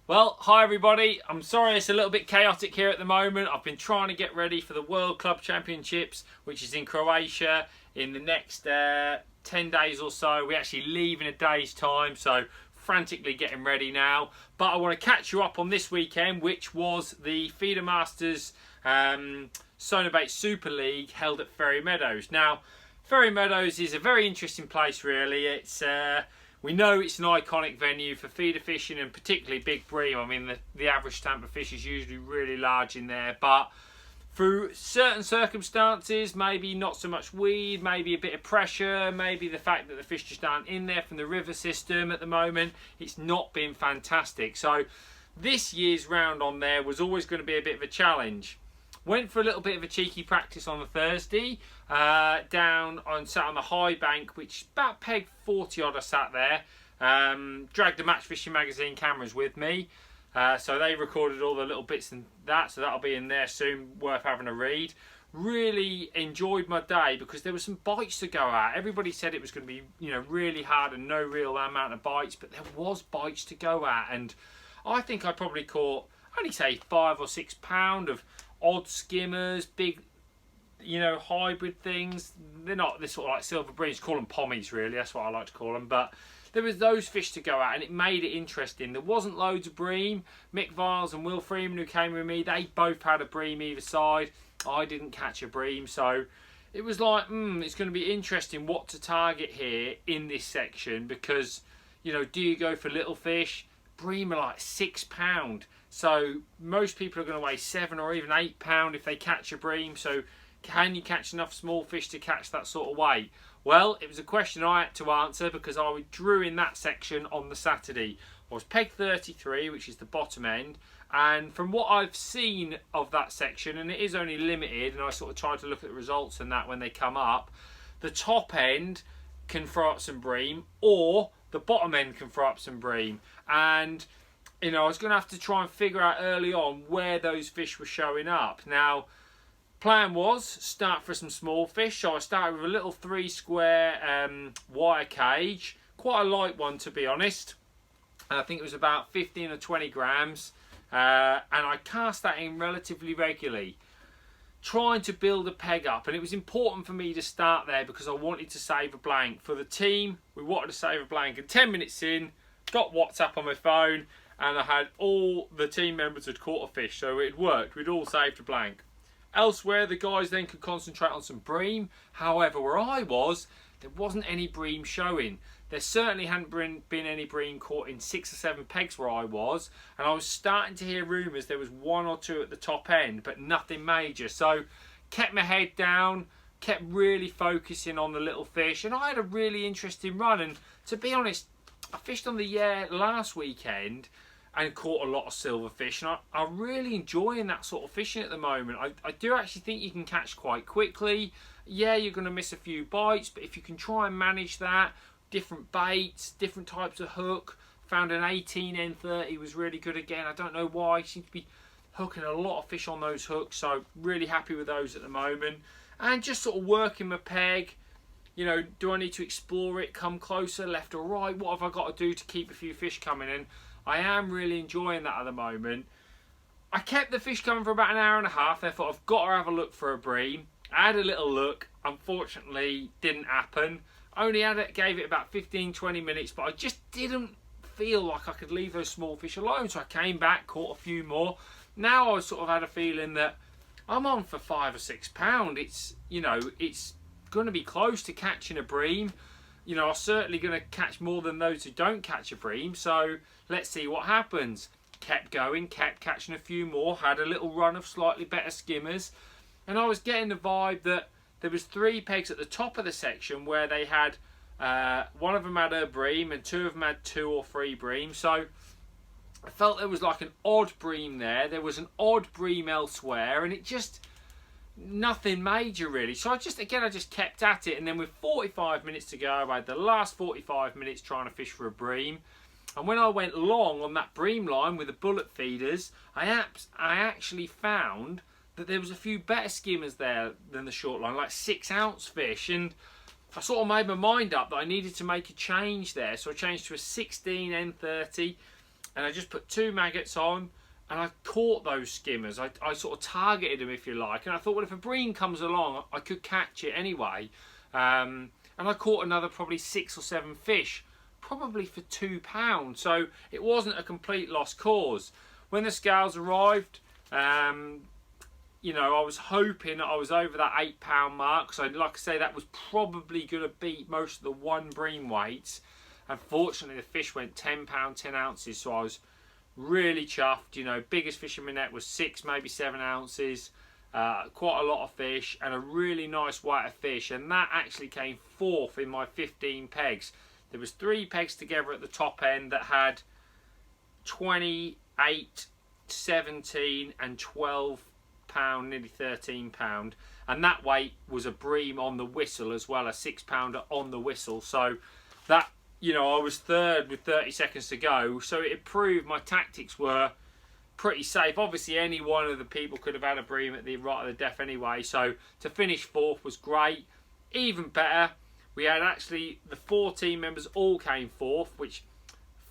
Well, hi everybody. I'm sorry it's a little bit chaotic here at the moment. I've been trying to get ready for the World Club Championships, which is in Croatia in the next 10 days or so. We actually leave in a day's time, so frantically getting ready now. But I want to catch you up on this weekend, which was the Feeder Masters Sonubaits Super League held at Ferry Meadows. Now, Ferry Meadows is a very interesting place, really. It's we know it's an iconic venue for feeder fishing and particularly big bream. I mean, the average stamp of fish is usually really large in there, but through certain circumstances, maybe not so much weed, maybe a bit of pressure, maybe the fact that the fish just aren't in there from the river system at the moment, it's not been fantastic. So this year's round on there was always going to be a bit of a challenge. Went for a little bit of a cheeky practice on the Thursday, sat on the high bank, which about peg 40 odd I sat there. Dragged the Match Fishing Magazine cameras with me, so they recorded all the little bits and that, so that'll be in there soon, worth having a read. Really enjoyed my day because there were some bites to go at. Everybody said it was going to be, really hard and no real amount of bites, but there was bites to go at, and I think I probably caught, only say 5 or 6 pound of odd skimmers, big, hybrid things. They're not this sort of like silver breams, call them pommies really, that's what I like to call them, but there was those fish to go at and it made it interesting. There wasn't loads of bream. Mick Viles and Will Freeman, who came with me, they both had a bream either side. I didn't catch a bream, so it was like, it's going to be interesting what to target here in this section, because, do you go for little fish? Bream are like 6 pound. So most people are going to weigh 7 or even 8 pound if they catch a bream. So can you catch enough small fish to catch that sort of weight? Well, it was a question I had to answer because I drew in that section on the Saturday. I was peg 33, which is the bottom end. And from what I've seen of that section, and it is only limited, and I sort of tried to look at the results and that when they come up, the top end can throw up some bream, or the bottom end can throw up some bream. And I was going to have to try and figure out early on where those fish were showing up. Now, plan was start for some small fish. So I started with a little 3 square wire cage. Quite a light one, to be honest. I think it was about 15 or 20 grams. And I cast that in relatively regularly, trying to build a peg up. And it was important for me to start there because I wanted to save a blank. For the team, we wanted to save a blank. And 10 minutes in, got WhatsApp on my phone, and I had all the team members had caught a fish, so it worked. We'd all saved a blank. Elsewhere, the guys then could concentrate on some bream. However, where I was, there wasn't any bream showing. There certainly hadn't been any bream caught in 6 or 7 pegs where I was, and I was starting to hear rumours there was 1 or 2 at the top end, but nothing major. So kept my head down, kept really focusing on the little fish, and I had a really interesting run. And to be honest, I fished on the Yare last weekend and caught a lot of silverfish, and I'm really enjoying that sort of fishing at the moment. I do actually think you can catch quite quickly. Yeah, you're going to miss a few bites, but if you can try and manage that, different baits, different types of hook. Found an 18N30 was really good again. I don't know why, I seem to be hooking a lot of fish on those hooks, so really happy with those at the moment. And just sort of working my peg. Do I need to explore it, come closer, left or right? What have I got to do to keep a few fish coming in? I am really enjoying that at the moment. I kept the fish coming for about an hour and a half. I thought I've got to have a look for a bream. I had a little look. Unfortunately, didn't happen. Only gave it about 15-20 minutes, but I just didn't feel like I could leave those small fish alone. So I came back, caught a few more. Now I sort of had a feeling that I'm on for 5 or 6 pound. It's going to be close to catching a bream. I'm certainly going to catch more than those who don't catch a bream, so let's see what happens. Kept going, kept catching a few more, had a little run of slightly better skimmers, and I was getting the vibe that there was 3 pegs at the top of the section where they had, one of them had a bream and 2 of them had 2 or 3 bream, so I felt there was like an odd bream there. There was an odd bream elsewhere, and it just, nothing major really. So I just kept at it, and then with 45 minutes to go, I had the last 45 minutes trying to fish for a bream. And when I went long on that bream line with the bullet feeders, I actually found that there was a few better skimmers there than the short line, like 6-ounce fish. And I sort of made my mind up that I needed to make a change there. So I changed to a 16 N30. and I just put 2 maggots on, and I caught those skimmers. I sort of targeted them, if you like, and I thought, well, if a bream comes along, I could catch it anyway. And I caught another probably 6 or 7 fish, probably for £2. So it wasn't a complete lost cause. When the scales arrived, you know, I was hoping that I was over that £8 mark. So like I say, that was probably going to beat most of the 1 bream weights. Unfortunately, the fish went £10, 10 ounces. So I was really chuffed. You know, biggest fish in my net was 6, maybe 7 ounces. Quite a lot of fish and a really nice weight of fish. And that actually came 4th in my 15 pegs. There was 3 pegs together at the top end that had 28, 17 and 12 pound, nearly £13, and that weight was a bream on the whistle as well, a 6-pounder on the whistle. So that, you know, I was 3rd with 30 seconds to go, so it proved my tactics were pretty safe. Obviously any one of the people could have had a bream at the right of the death anyway, so to finish 4th was great. Even better, we had actually the 4 team members all came 4th, which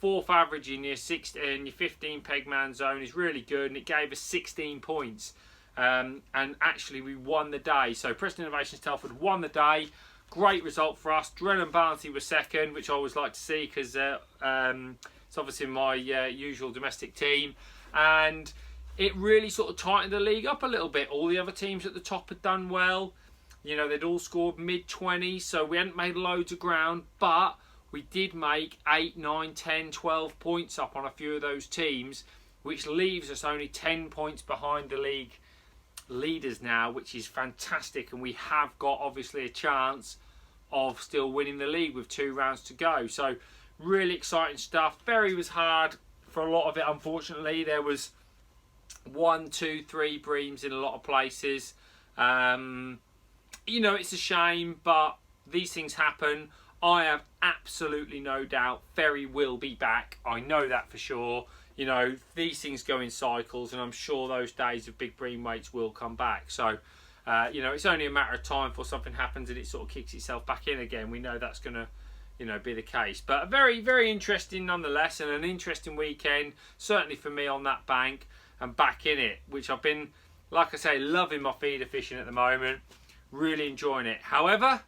4th average in your 15 peg man zone is really good, and it gave us 16 points. And actually we won the day. So Preston Innovations Telford won the day. Great result for us. Drennan Barnsley was 2nd, which I always like to see because it's obviously my usual domestic team. And it really sort of tightened the league up a little bit. All the other teams at the top had done well. You know, they'd all scored mid-20s, so we hadn't made loads of ground, but we did make 8, 9, 10, 12 points up on a few of those teams, which leaves us only 10 points behind the league leaders now, which is fantastic, and we have got obviously a chance of still winning the league with 2 rounds to go. So really exciting stuff. Ferry was hard for a lot of it, unfortunately. There was 1, 2, 3 breams in a lot of places. You know, it's a shame, but these things happen. I have absolutely no doubt Ferry will be back. I know that for sure. You know, these things go in cycles, and I'm sure those days of big bream weights will come back. So, you know, it's only a matter of time before something happens and it sort of kicks itself back in again. We know that's going to, you know, be the case. But very, very interesting nonetheless, and an interesting weekend, certainly for me on that bank and back in it, which I've been, like I say, loving my feeder fishing at the moment. Really enjoying it. However,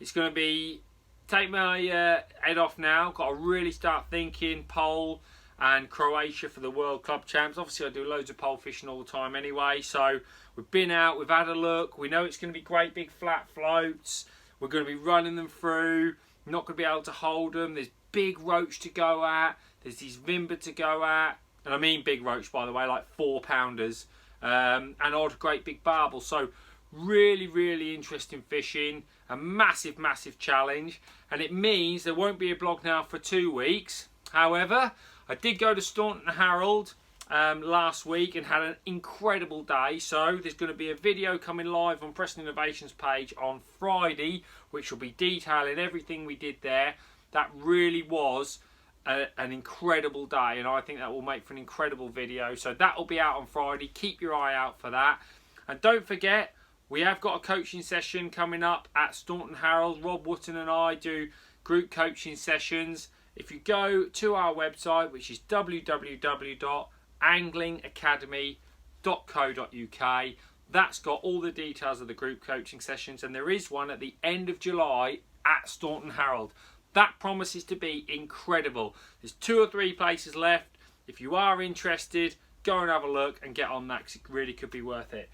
it's going to be, take my head off now. Got to really start thinking pole and Croatia for the World Club Champs. Obviously I do loads of pole fishing all the time anyway, so we've been out, we've had a look, we know it's going to be great big flat floats, we're going to be running them through, not going to be able to hold them, there's big roach to go at, there's these Vimba to go at, and I mean big roach by the way, like 4-pounders, and odd great big barbel. So really, really interesting fishing, a massive, massive challenge, and it means there won't be a blog now for 2 weeks. However, I did go to Staunton Harold last week and had an incredible day. So there's going to be a video coming live on Preston Innovations page on Friday, which will be detailing everything we did there. That really was an incredible day, and I think that will make for an incredible video. So that will be out on Friday. Keep your eye out for that. And don't forget, we have got a coaching session coming up at Staunton Harold. Rob Wootton and I do group coaching sessions. If you go to our website, which is www.anglingacademy.co.uk, that's got all the details of the group coaching sessions, and there is one at the end of July at Staunton Harold. That promises to be incredible. There's 2 or 3 places left. If you are interested, go and have a look and get on that, because it really could be worth it.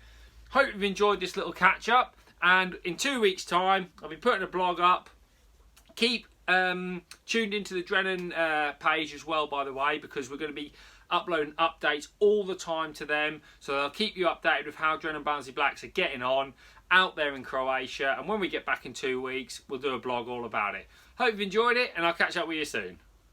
Hope you've enjoyed this little catch up, and in 2 weeks time I'll be putting a blog up. Keep tuned into the Drennan page as well, by the way, because we're going to be uploading updates all the time to them, so they'll keep you updated with how Drennan Barnsley Blacks are getting on out there in Croatia, and when we get back in 2 weeks we'll do a blog all about it. Hope you've enjoyed it, and I'll catch up with you soon.